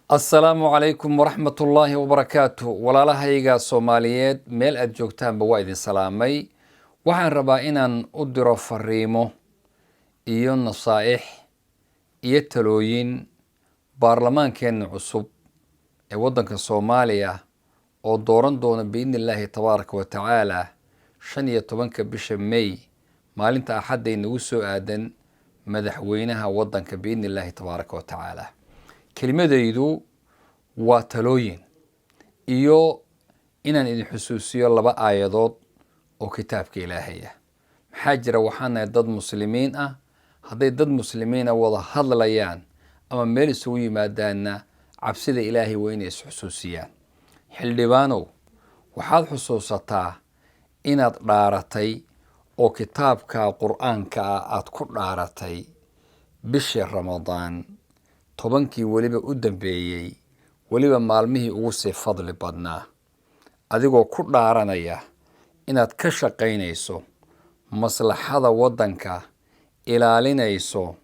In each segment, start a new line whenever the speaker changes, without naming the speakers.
asalaamu calaykum waraxmatullaahi wabarakaatu. walaalahayga soomaaliyeed meel aad joogtaanba waa idin salaamay. waxaan rabaa inaan u diro fariimo iyo nasaa'ix iyo talooyin baarlamaankeenna cusub ee waddanka soomaaliya oo dooran doona biidni illaahi tabaaraka wa tacaala 15 bisha May maalinta axadda inagu soo aadan madaxweynaha waddanka biidni illaahi tabaaraka wa tacaala. kelimadaydu waa talooyin iyo inaan idin xusuusiyo 2 aayadood oo kitaabka Ilaahay ah. maxaa jira waxaan nahay dad muslimiin ah. hadday dad muslimiina wada hadlayaan ama meel isugu yimaadaanna cabsida Ilaahay waa inay is-xusuusiyaan. xildhibaanow, waxaad xusuusataa inaad dhaaratay oo kitaabka qur'aanka aad ku dhaaratay bishii Ramadaan 10kii weliba u dambeeyey, weliba maalmihii ugu sii fadli badnaa, adigoo ku dhaaranaya inaad ka shaqaynayso maslaxada waddanka, ilaalinayso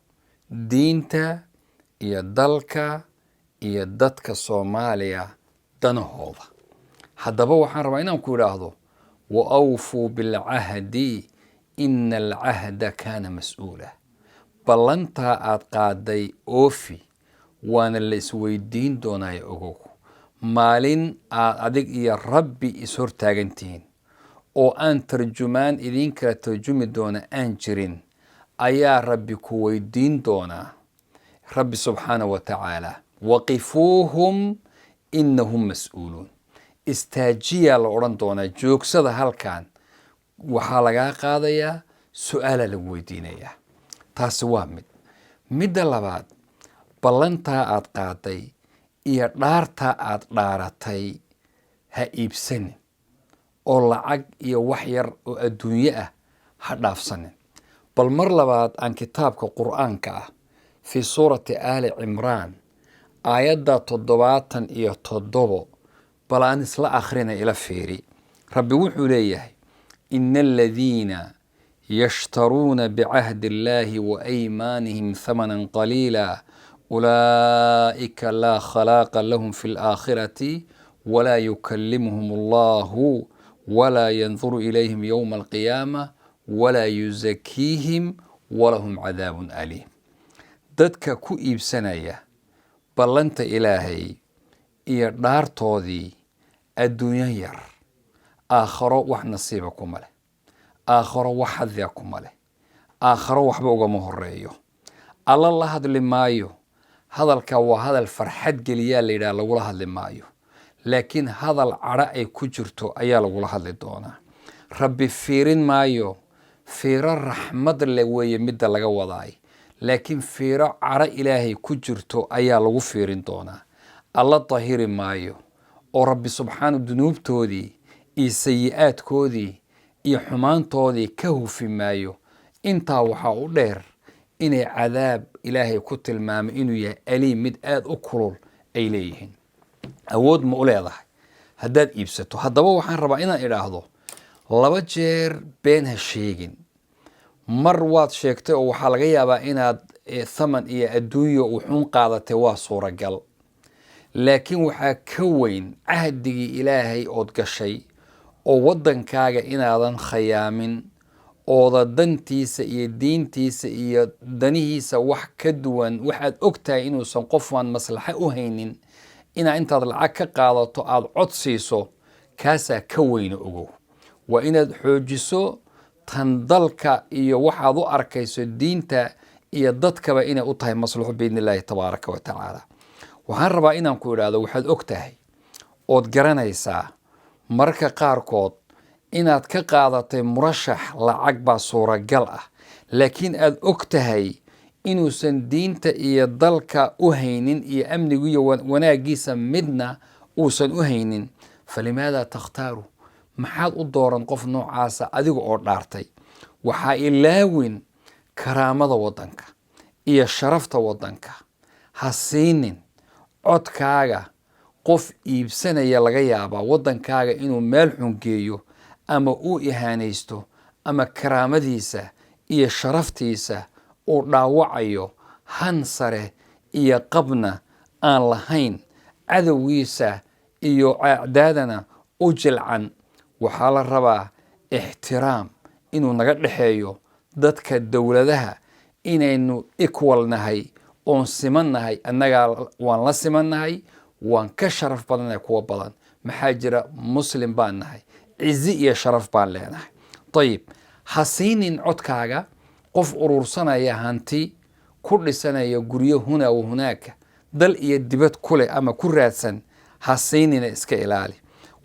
diinta iyo dalka iyo dadka Soomaaliya danahooda. haddaba waxaan rabaa inaan ku idhaahdo wa awfuu bilcahdi ina alcahda kaana mas-uula. ballantaa aad qaaday oofi, waana la isweydiin doonaa ogow. maalin aad adig iyo rabbi is-hortaagantihiin oo aan tarjumaan idin kala tarjumi doona aan jirin ayaa rabbi ku weydiin doonaa. rabbi subxaanahu wa tacaala, waqifuuhum innahum mas-uuluun. istaajiyaa la odhan doonaa, joogsada halkan, waxaa lagaa qaadayaa, su-aalaa lagu weydiinayaa. taasi waa midda labaad, ballantaa aad qaaday iyo dhaartaa aad dhaaratay ha iibsanin, oo lacag iyo wax yar oo adduunye ah ha dhaafsanin. bal mar labaad aan kitaabka qur'aanka ah fii suurati aali cimraan aayadda 77 bal aan isla akhrina ila fiiri. rabbi wuxuu leeyahay, ina aladiina yashtaruuna bicahdi illaahi wa aymaanihim thamanan qaliila ulaa'ika laa khalaaqa lahum fi alaakhirati walaa yukallimuhum allahu walaa yanduru ilayhim yowma alqiyaama walaa yuzakiihim walahum cadaabun aliim. dadka ku iibsanaya ballanta ilaahay iyo dhaartoodii adduunyo yar, aakharo wax nasiiba kuma leh, aakharo wax hadiya kuma leh, aakharo waxba ugama horeeyo. alla la hadli maayo. hadalka waa hadal farxad geliyaa la yidhaha, lagula hadli maayo. laakiin hadal cadho ay ku jirto ayaa lagula hadli doonaa. rabbi fiirin maayo. fiiro raxmad le weeye midda laga wadaay, laakiin fiiro cadho ilaahay ku jirto ayaa lagu fiirin doonaa. alla dahiri maayo oo rabbi subxaana dunuubtoodii iyo sayi-aadkoodii iyo xumaantoodii ka hufi maayo. intaa waxaa u dheer inay cadaab ilaahay ku tilmaamay inuu yahay aliim, mid aada u kulul ay leeyihiin. awood ma u leedahay haddaad iibsato? haddaba waxaan rabaa inaan idhaahdo 2 jeer been ha sheegin. mar waad sheegtay oo waxaa laga yaabaa inaad thaman iyo adduunyo wuxuun qaadatay, waa suuragal. laakiin waxaa ka weyn cahdigii ilaahay ood gashay oo waddankaaga inaadan khayaamin, ooda dantiisa iyo diintiisa iyo danihiisa wax ka duwan waxaad ogtahay inuusan qofaan maslaxa u haynin, inaa intaad lacag ka qaadato aada cod siiso, kaasaa ka weyna ogow. waa inaad xoojiso tan dalka iyo waxaad u arkayso diinta iyo dadkaba inay u tahay maslaxo biidni illaahi tabaaraka wa tacaala. waxaan rabaa inaan ku idhaahdo, waxaad og tahay ood garanaysaa mararka qaarkood inaad ka qaadatay murashax lacag baa suuragal ah, laakiin aad og tahay inuusan diinta iyo dalka u haynin iyo amnigu iyo wanaagiisa midna uusan u haynin. falimaada takhtaaru? maxaad u dooran qof noocaasa adiga oo dhaartay? waxaa ilaawin karaamada waddanka iyo sharafta waddanka. ha siinin codkaaga qof iibsanaya, laga yaabaa waddankaaga inuu meel xun geeyo ama uu ihaanaysto ama karaamadiisa iyo sharaftiisa uu dhaawacayo. han sare iyo qabna aan lahayn cadowgiisa iyo acdaadana u jilcan. waxaa la rabaa ixtiraam inuu naga dhexeeyo dadka dowladaha, inaynu equal nahay oon siman nahay. annagaa waan la siman nahay, waan ka sharaf badannahay kuwa badan. maxaa jira? muslim baan nahay, cizi iyo sharaf baan leenahay. ayib, ha siinin codkaaga qof urursanaya hanti, ku dhisanaya guryo huna wa hunaaka, dal iyo dibad ku leh ama ku raadsan. ha siinina, iska ilaali.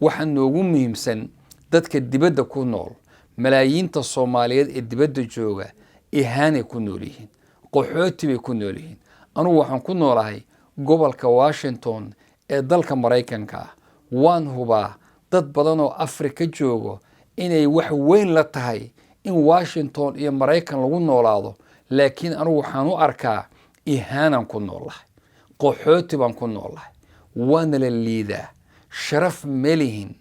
waxa noogu muhiimsan dadka dibadda ku nool, malaayiinta Soomaaliyeed ee dibadda jooga, ihaanay ku nool yihiin, qaxooti bay ku nool yihiin. anugu waxaan ku noolahay gobolka Washington ee dalka Maraykanka ah. waan hubaa dad badan oo Afrika joogo inay wax weyn la tahay in Washington iyo Maraykan lagu noolaado, laakiin anugu waxaan u arkaa ihaanan ku noolahay, qaxooti baan ku noolahay, waana la liidaa, sharaf melihin.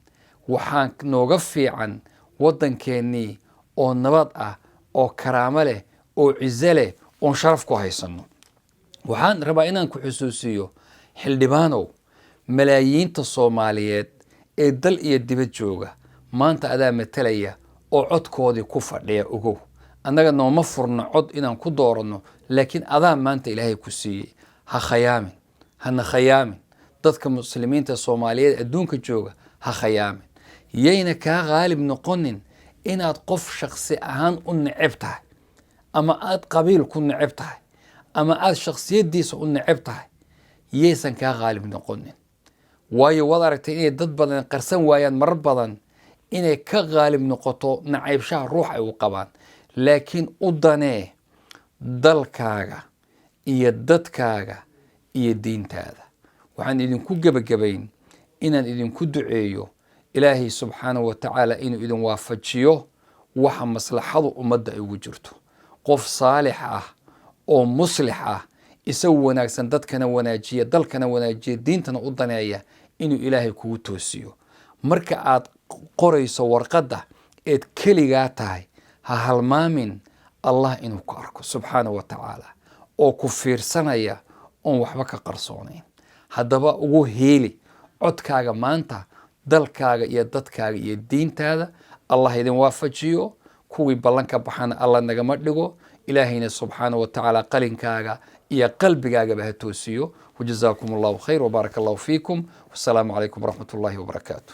waxaan nooga fiican waddankeennii oo nabad ah, oo karaamo leh, oo cizo leh, oon sharaf ku haysano. waxaan rabaa inaan ku xusuusiyo xildhibaanow, malaayiinta Soomaaliyeed ee dal iyo dibad jooga, maanta adaa matalaya oo codkoodii ku fadhiya. ogow, annaga nooma furno cod inaan ku dooranno, laakiin adaa maanta ilaahay ku siiyey. ha khayaamin, hana khayaamin. dadka muslimiinta Soomaaliyeed adduunka jooga ha khayaamin. yayna kaa qaalib noqonin inaad qof shakhsi ahaan u neceb tahay, ama aad qabiil ku neceb tahay, ama aad shakhsiyaddiisa u neceb tahay. yaysan kaa qaalib noqonin. waayo waad aragtay inay dad badan qarsan waayaan marar badan inay ka qaalib noqoto nacaybshaha ruux ay u qabaan. laakiin u danee dalkaaga iyo dadkaaga iyo diintaada. waxaan idinku gebagabayn inaan idinku duceeyo ilaahay subxaanahu wa tacaala inuu idin waafajiyo waxa maslaxadu ummadda ay ugu jirto. qof saalix ah oo muslix ah, isagu wanaagsan, dadkana wanaajiya, dalkana wanaajiya, diintana u daneeya, inuu ilaahay kugu toosiyo. marka aad qorayso warqadda eed keligaa tahay, ha halmaamin allah inuu ku arko subxaanahu wa tacaala, oo ku fiirsanaya oon waxba ka qarsoonayn. haddaba ugu heeli codkaaga maanta dalkaaga iyo dadkaaga iyo diintaada. allah idin waafajiyo. kuwii ballanka baxana allah nagama dhigo. ilaahayna subxaanahu wa tacaala qalinkaaga iyo qalbigaagaba ha toosiyo. wajazaakum allahu khayr, wbaaraka allahu fiikum. wasalaamu calaykum waraxmat ullaahi wabarakaatu.